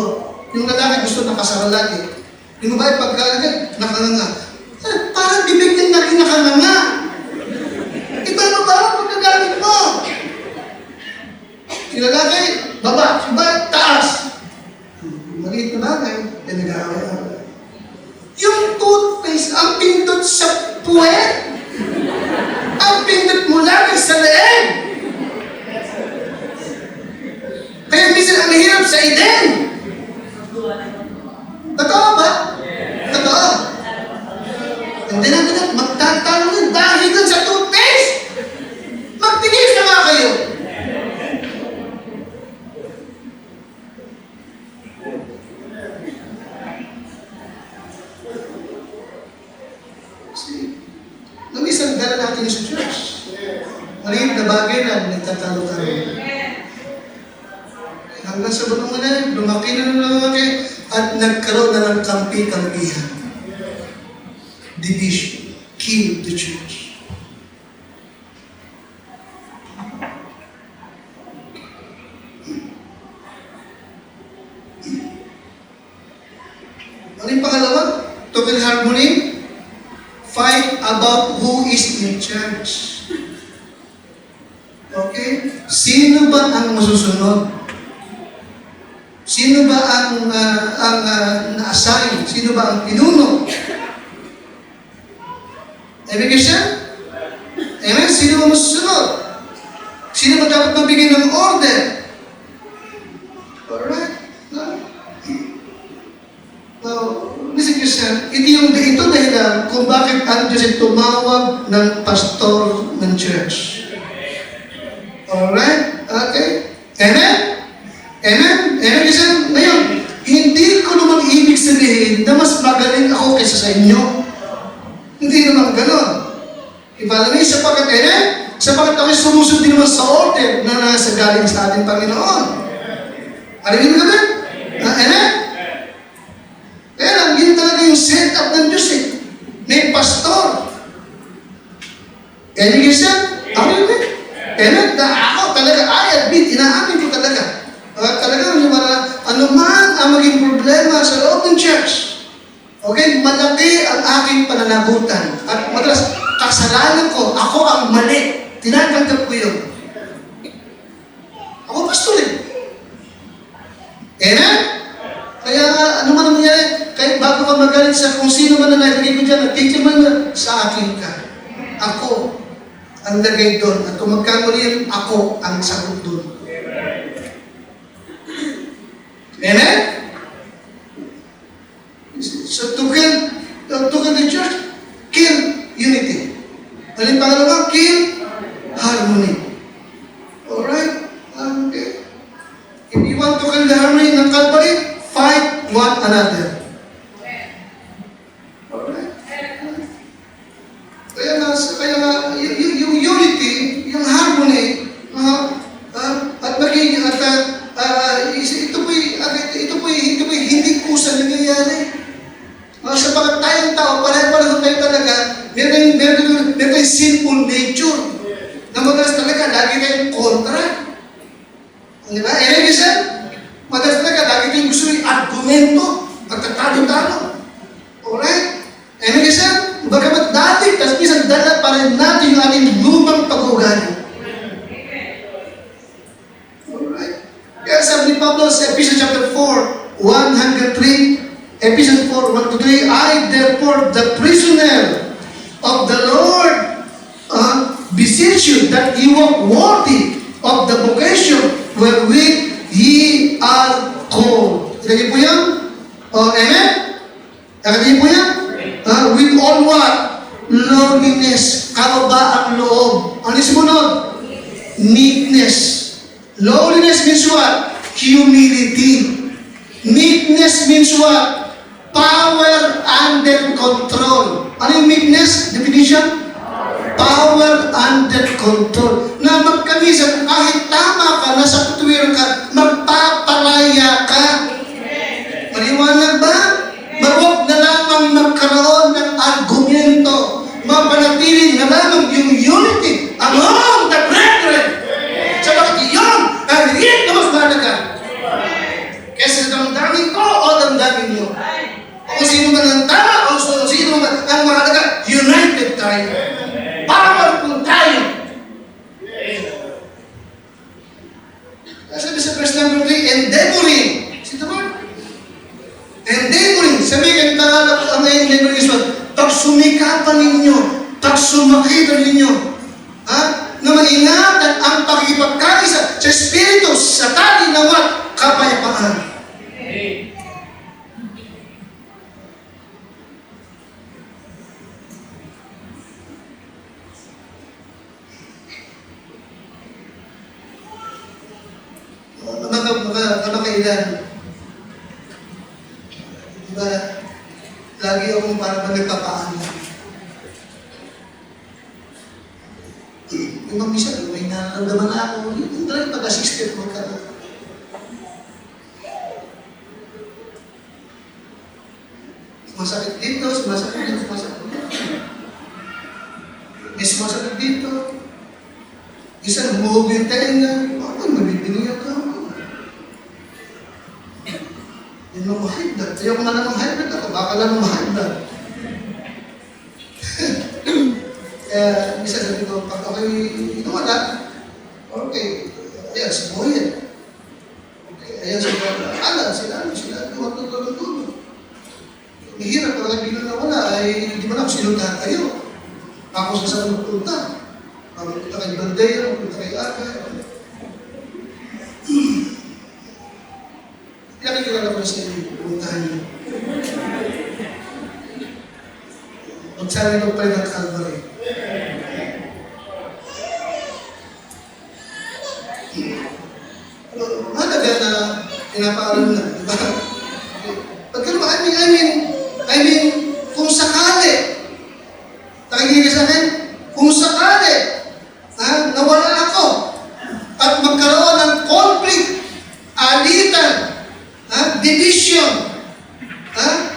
Yung lalaki gusto nakasara lagi. Yung babae pagkalagay, nakanganga. Parang bibig ng lagi nakanganga. Iba mo ba ang pagkagamit mo? Yung lalaki, baba. Yung babae, taas. Maliit na bagay, nag-aaway-away. Yung toothpaste, ang pindot sa puwet. Ang pindot mo lagi sa leeg. Kaya minsan ang hirap sa iden. Totoo ba? Totoo. Hindi natin magtatanong dahil dun sa toothpaste. Magtigil na nga kayo. Isang dala natin sa church. Maliit na bagay na nagtatalo-talo. Hanggang sa bunong na, lumaki na lumaki, at nagkaroon na ng kampi-kampihan. Division. Kill the church. Ano yung pangalawa? Total harmony. Fight about who is in charge. Okay? Sino ba ang masusunod? Sino ba ang na-assign? Sino ba ang pinuno? Ibig siya? Amen? Sino ba masusunod? Sino ba dapat magbigay ng order? Alright? Now, listen Christian, ito dahilan kung bakit ang Diyos ay tumawag ng pastor ng church. Alright? Okay? Amen? Amen? Amen Christian? Ngayon, hindi ko naman ibig sabihin na mas magaling ako kaysa sa inyo. Hindi naman ganon. Ibala niyo, sapagat amen? Sapagat ako'y sumusunod din naman sa order na nasa galing sa ating Panginoon. Alin mo naman? Amen? Kaya lang, yun talaga yung setup ng Diyos eh. May pastor. Kaya niyo siya? Ako yun eh. Kaya ako talaga, I admit, inaamin ko talaga. Talaga, ano man ang maging problema sa loob ng church, okay, malaki ang aking pananagutan. At madalas, kasalanan ko, ako ang mali. Tinatanggap ko yun. Ako pastor eh. Amen? Kaya ano man ang nangyari, kahit bago ka magalit sa kung sino man na nalagay ko dyan, nagtikil man na, sa akin ka. Ako ang lagay doon. At kung magkamali, ako ang sagot doon. Amen? So to kill the church, kill unity. Alin pangalawa, kill harmony. Alright? Okay. If you want to kill the harmony ng Calvary, fight one another. Alright? Kaya yung unity, yung harmony, at maging, ito po'y hindi kusa nangyayari. Sapagat tayong tao, pareho-pareho tayo talaga, meron tayong sinful nature. Na madalas talaga, lagi tayong kontra. Di ba? Kasi, madalas talaga, lagi tayong gusto yung argumento, magtatalo-talo. Alright? Kasi, bagamat dati, tapos minsan dala pa rin natin yung ating lumang pag-ugali. Alright? Kaya sabi ni Pablo sa Ephesians chapter 4, 103, Ephesians 4, 1-3, I therefore, the prisoner of the Lord, beseech you that ye walk worthy of the vocation wherewith ye are called. Ilagay po yan? Oh, amen? Ilagay po yan? With all what? Lowliness. Kababaang loob. Ano yung sumunod? Meekness. Lowliness means what? Humility. Meekness means what? Power under control. Ano yung meekness? Definition? Power under control. Na magkamisan, kahit tama ka, nasa tutuwiran ka, magpapalaya ka. Maliwanag ba? Huwag na lamang magkaroon ng argumento. Mapanatili na lamang yung unity among the brethren. Sa bakit yun, ang higit na mas mahalaga. Kesa damdamin ko o damdamin mo. O kung sino man ang tama o kung sino man ang mahalaga, united tayo. Powerful tayo. Sabi sa verse number 3, endeavoring. Sino ba? Endeavoring. Sabi kayo tagalog ang endeavoring is what? Pagsumikapan ninyo, pagsumakitan ninyo, na maingatan ang pagkipagkaisa sa Espiritu sa tali ng what? Kapayapaan. Kamakailan, diba, lagi akong parang nagpapaan lang. Yung mamisa, may nararamdaman na ako, yung talagang pag-assistant mo ka. Sumasakit dito, sumasakit dito, sumasakit dito. May sumasakit dito. Isa, humuhog yung tenga. Ako, mabibinigyan ka ako. Yung mga high blood. Ayaw ko nga namang high blood ako. Baka lang mga high blood. Kaya, minsan sabi ko, pag ako'y wala, okay, ayan, simuhin. Okay, ayan, sila, matutulong-tulong. Mahirap pag nagbilang na wala, ay hindi mo na kung sinundahan kayo. Ako sa saan magpunta. Magpunta kay Bandeo, magpunta kay Aga. Nakikilala ko na sa inyo, pumuntahan niyo. Magsari ko pa rin ng Calvary. Mahalaga na pinapaalam na, di ba? Pagkaroon, I mean, kung sakali, nakikinig sa akin, kung sakali, nawala ako, at magkaroon ng conflict, alitan, division,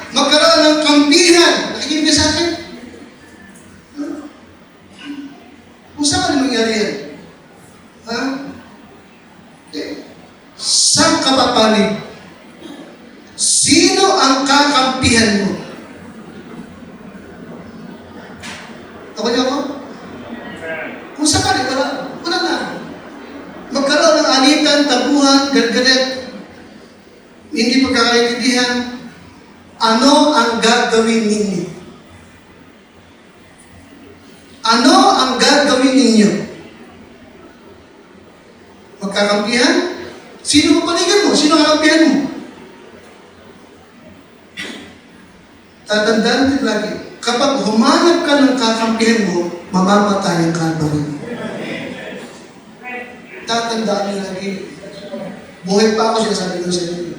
magkaroon ng kampihan. Nakikinig sa akin? Kung saan ka mangyari yan? Okay. Saan ka papanig? Sino ang kakampihan mo? Ako niyo ako? Kung saan ka, wala na. Magkaroon ng alitan, tabuhan, galgalit, hindi pagkakaintindihan, ano ang gagawin ninyo? Ano ang gagawin ninyo? Magkakampihan? Sino ang panigan mo? Sino ang kakampihan mo? Tatandaan din lagi, kapag humanap ka ng kakampihan mo, mamamatay ang Calvary. Tatandaan din lagi, buhay pa ako, sinasabi ko sa inyo.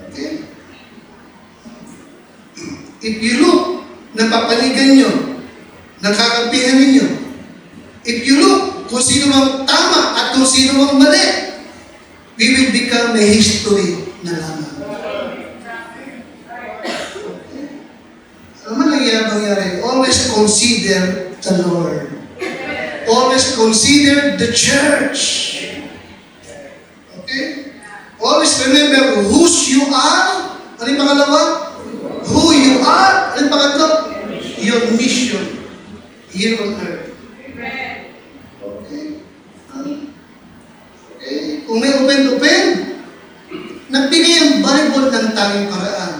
Okay? If you look, napapanigan nyo, nakakampihan ninyo. If you look, kung sino mang tama at kung sino mang mali, we will become a history na lamang. Ano man nangyari? Always consider the Lord. Always consider the church. Okay? Always remember whose you are. Ano yung pangalawa? Who you are. Ano yung pangatlo? Your mission here on earth. Okay? Okay? Kung may open, nagbigay ang Bible ng tanging paraan.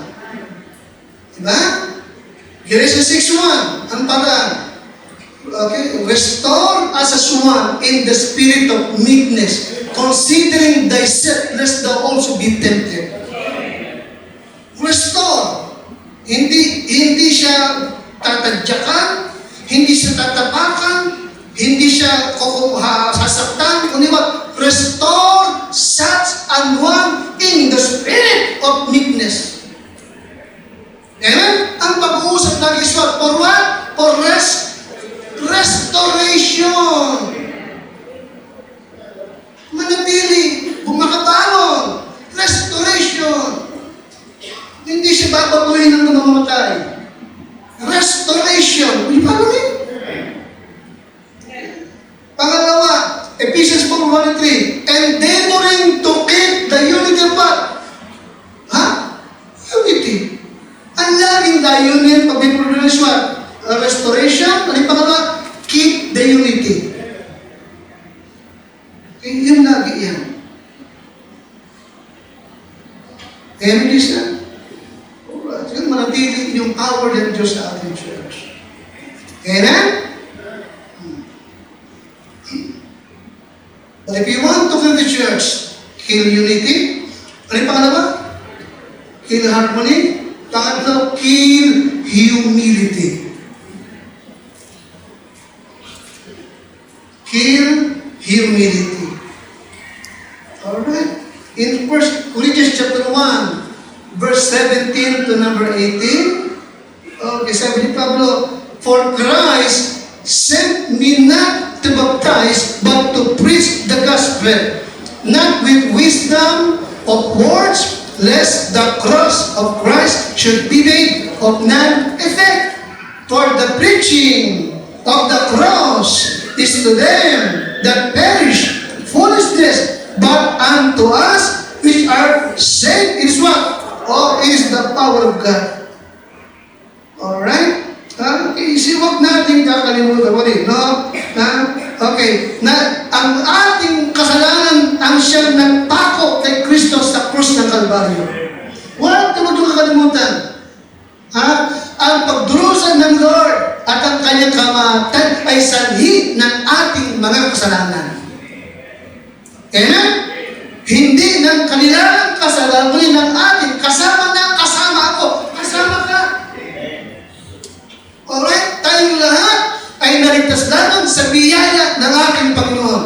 Diba? Galatians 6:1, ang paraan. Okay? Restore us as one in the spirit of meekness, considering thyself, lest thou also be tempted. Restore. Hindi siya tatadyakan, hindi siya tatapakan, hindi siya sasaktan, kundi what? Restore such an one in the spirit of meekness. Amen? Ang pag-uusap lagi is what? For what? For restoration. Manatili, bumakabangon. Restoration. Hindi siya babaguhin ng namamatay. Restoration. Will you follow me? Pangalawa, Ephesians 4:1 and 3. Endeavoring to keep the unity of what? Unity. Ang laging layunin pag may problema is what? Restoration. Ano yung pangalawa? Keep the unity. Yun lagi yan. Amen, siya. Yun manatili yung power ng Diyos sa ating church. Amen? But if you want to kill the church, kill unity. Ano yung pangalawa? Kill harmony. Pangatlo, kill humility. Kill humility. Alright? In 1 Corinthians chapter 1, verse 17 to number 18, okay, sabi ni Pablo, for Christ sent me not to baptize, but to preach the gospel, not with wisdom of words, lest the cross of Christ should be made of none effect. For the preaching of the cross is to them that perish foolishness, but unto us which are saved is what? Oh, is the power of God. Alright? Okay, huwag natin kakalimutan mo din, no? Okay, ang ating kasalanan ang siyang nagpako kay Kristo sa krus ng Kalbaryo. Huwag naman kakalimutan. Ang pagdurusan ng Lord at ang kanyang kamatan ay sanhi ng ating mga kasalanan. Amen? Hindi ng kanilang kasalanan, kundi ng ating kasama ako. Kasama ka. Alright? Tayong lahat ay naligtas lamang sa biyaya ng aking Panginoon.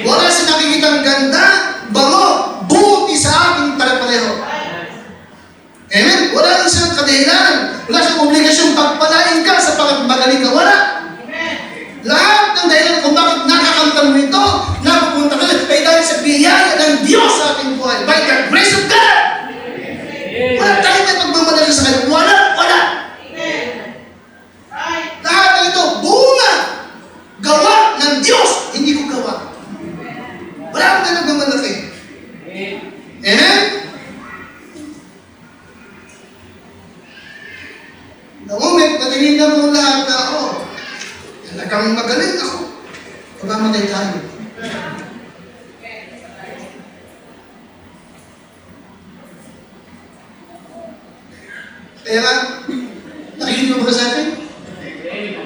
Wala sa nakikitang ganda, bango, buti sa ating pare-pareho. Amen? Wala lang siyang kadahilan. Wala siyang obligasyong pagpalain ka sa pagmagaling ka. Wala. Lahat ng dahilan kung bakit nakakanta mo ito, napupunta ka ay dahil sa biyaya ng Diyos sa ating buhay. By the grace of God. Wala tayo may pagmamadali sa kanya. Wala. Lahat ng ito, bunga, gawa ng Diyos, hindi ko gawa. Wala akong na nagmamalaki. Amen? The moment na tinignan mo lahat na, talagang magaling ako, pagmamatay tayo. Kaya nga, nakikinig mo ba sa akin?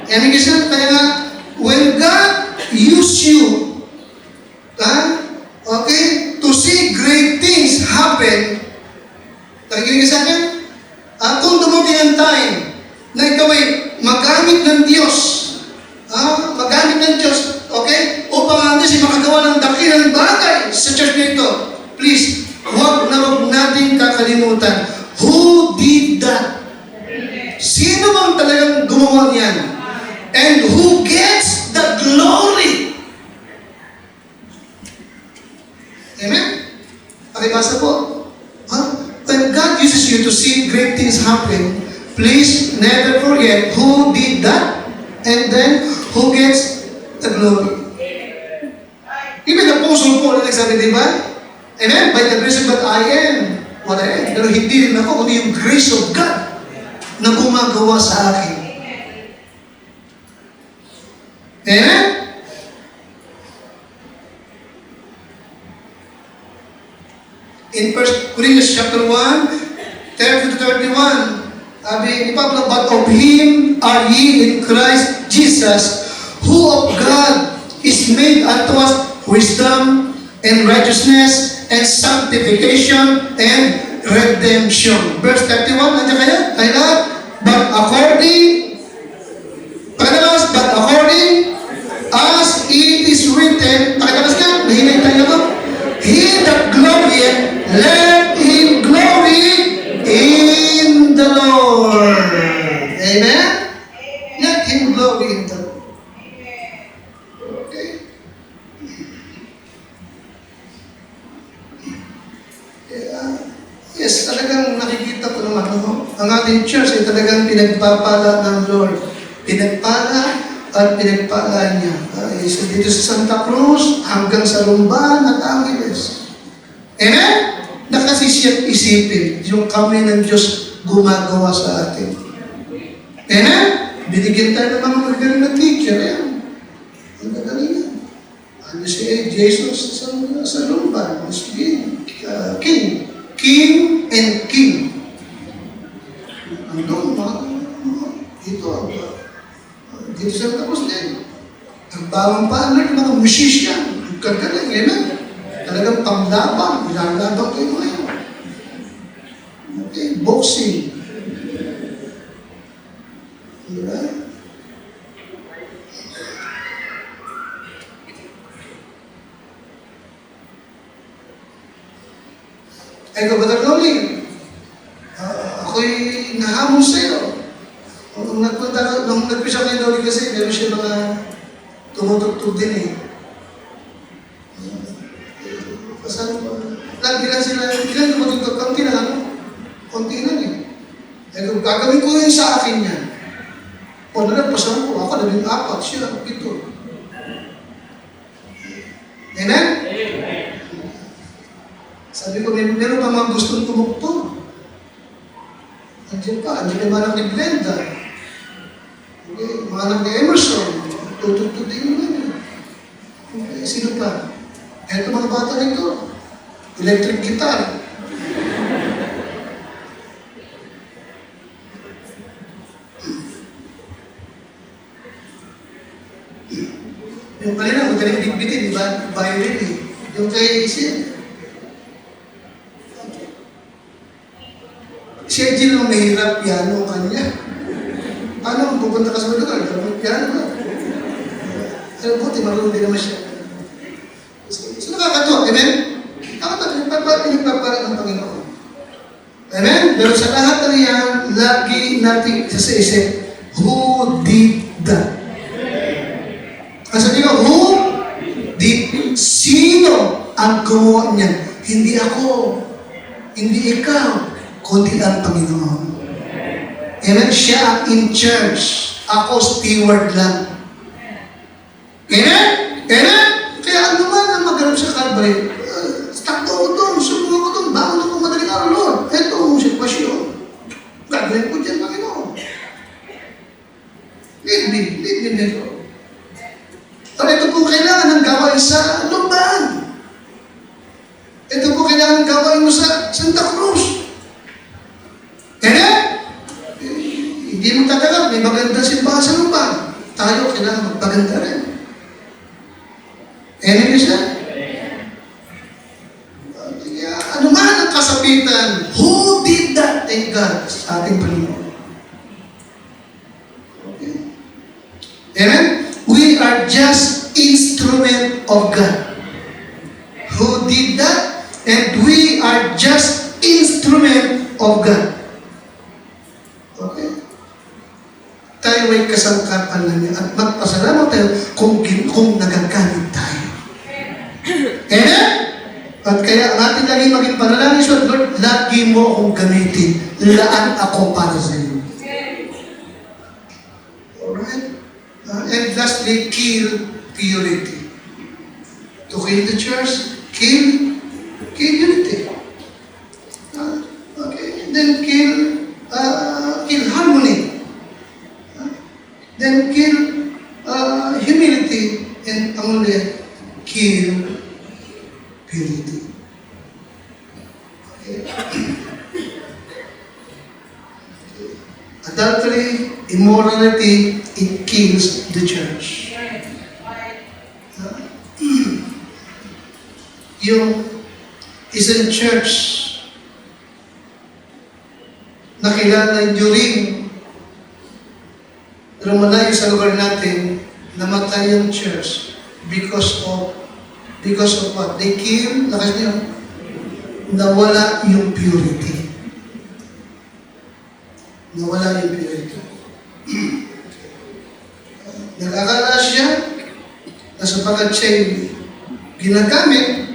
Amen kasi, kaya nga, when God use you, to see great things happen, nakikinig sa akin? Kung dumating ang time na ikaw ay magamit ng Diyos, okay? Upang ang Diyos ay makagawa ng dakilang bagay sa church nito, please, huwag natin kakalimutan. Who did that? Sino bang talagang gumawa niyan? And who gets the glory? Amen? Pakibasa po. When God uses you to see great things happen, please never forget who did that and then who gets the glory. Even the Apostle Paul, nagsabi, di ba? Amen? By the grace of God, I am what I am. Pero hindi rin ako, kundi yung grace of God na gumagawa sa akin. Amen? In 1 Corinthians chapter 1, 30 to 31, sabi ni Pablo, but of Him are ye in Christ Jesus, who of God is made unto us wisdom and righteousness and sanctification and redemption. Verse 31, nandiyan kaya? Tayo lahat. But according as it is written, pakitabas nga, mahinay tayo ko. He that glorieth, let him glory in the Lord. Amen? Let him glory in the Lord. Okay? Yes, talagang nakikita ko naman, no? Ang ating church ay talagang pinagpapala ng Lord. Pinagpala at pinagpala niya. Dito sa Santa Cruz, hanggang sa Lumban at Angeles. Amen? Nakasisiyap isipin yung kami ng Diyos gumagawa sa atin. Amen? Binigyan tayo ng mga magaling na teacher. Ayan. Ang magaling yan. Ano si Jesus sa Lumban? King. King and King. Ano? Dito sa tapos din. Ang bawang paano ng mga musician. Ang kagaling, amen? Talagang panglaban. Ilalaban kayo mga yun. Okay, boxing. Diba? Ay, Brother Rolling, ako'y nahamon sa'yo. Nung nagpisa kay Rolling kasi, meron siya mga tumutugtog din eh. Kasano ba? Ilan sila, ilan tumutugtog? Konti na ano? Konti na eh. Ay, gagawin ko yun sa akin yan. O nalagpasan ko, ako 14, siya 7. Amen? Sabi ko, meron pa mga gustong tumugtog. Andiyan pa, andiyan yung anak ni Glenda. Okay, mga anak ni Emerson. Tutugtog din naman. Okay, sino pa? Eto mga bata nito. Electric guitar. Yung kanina, magaling bitbitin, diba? Violin eh. Yung kay Isil. Siya din ang mahirap piano kanya. Paano kung pupunta ka sa lugar? Piano ba? Pero buti, marunong din naman siya. So nakakatawa, amen? Pinagpapala ng Panginoon. Amen? Pero sa lahat na yan, lagi natin isaisip, who did that? Ang sabi ko, who did? Sino ang gumawa niyan? Hindi ako. Hindi ikaw. Kundi ang Panginoon. Amen? Siya ang in charge. Ako steward lang. Amen? Amen? Kaya ano man ang maganap sa Calvary, takto ko doon, sumunod ko doon, bangon ako madaling araw, Lord. Ito ang sitwasyon. Gagawin ko dyan, Panginoon. Lead me, Lord. Pero ito po kailangan ng gawain sa Lumban. Ito po kailangan ng gawain mo sa Santa Cruz. Hindi mo tatagal, may magandang simbahan sa Lumban. Tayo kailangan magpaganda rin. Amen siya? Ano man ang kasapitan, who did that? Thank God sa ating Panginoon. Okay. Amen? We are just instrument of God. Who did that? And we are just instrument of God. Okay? Tayo ay kasangkapan lang niya at magpasalamat tayo kung nagagalit tayo. Amen? At kaya ang ating lagi maging panalangin sa Lord, lagi mo akong gamitin. Laan ako para sa iyo. Alright? And lastly, kill purity. To kill the church, kill unity. Okay? And then kill harmony. Then kill humility. And only kill purity. Okay. Adultery, immorality, it kills the church. yung isang church na kilala during lumalayo sa lugar natin, namatay yung church because of what? They came, lakas niyo, nawala yung purity. Nawala yung purity. Nag-akala siya na sapagat siya'y ginagamit,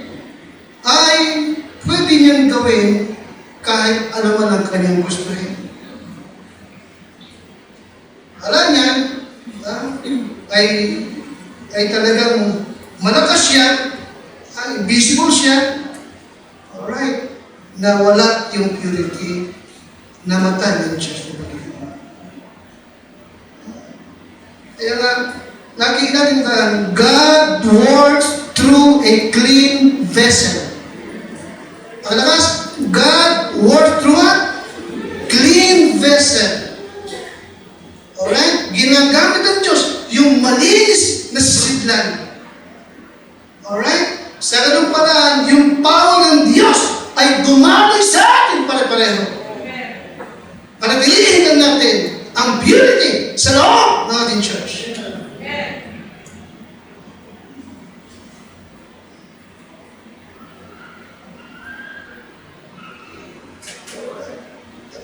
ay pwede niyang gawin kahit ano man ang kanyang gustuhin. Alam niya, ay talagang malakas siya, ay visible siya, alright, nawala yung purity, namatay yung church na Panginoon. Kaya nga, nakikita natin na God works through a clean vessel. Ang lakas, God works through a clean vessel. Alright? Ginagamit ng Diyos yung malinis na sisidlan. Alright? Sa ganung paraan, yung power ng Diyos ay dumaloy sa atin pare-pareho. Panatilihin lang natin ang purity sa loob ng ating church.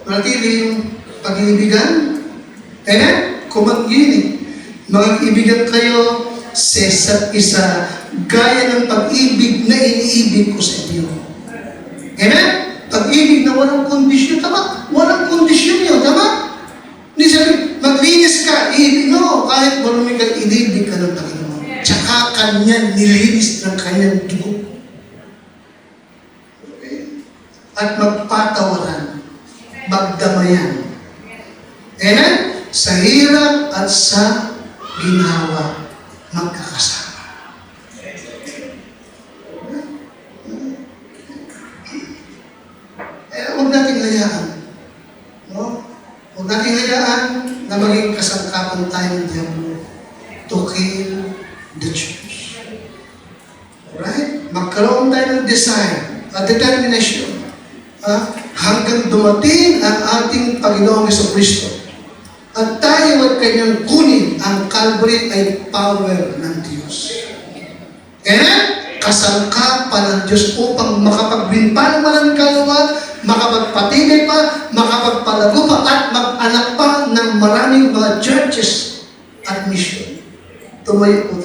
Panatili yung pag-iibigan. Amen? Kung mag-iibigan kayo sa isa't isa, gaya ng pag-ibig na iniibig ko sa inyo. Amen? Pag-ibig na walang kondisyon, tama? Walang kondisyon yun, tama? Hindi sabi, maglinis ka, ibig, no, kahit marumi ka, inibig ka ng Panginoon. Tsaka kanya nilinis ng kanyang dugo. Okay? At magpatawaran, magdamayan. Amen? Sa hirap at sa ginawa, magkakasama. Huwag nating hayaan. No? Huwag nating hayaan na maging kasangkapan tayo ng Diablo to kill the church. Alright? Magkaroon tayo ng desire at determination hanggang dumating ang ating Panginoong Jesucristo. At tayo at kanyang kunin ang Calvary ay power ng Diyos. Amen? Kasangkapan ng Diyos upang makapagbimpalman ng kaluwag, makapagpatigay pa, makapagpalago pa, at mag-anak pa ng maraming mga churches at mission. Tumayo po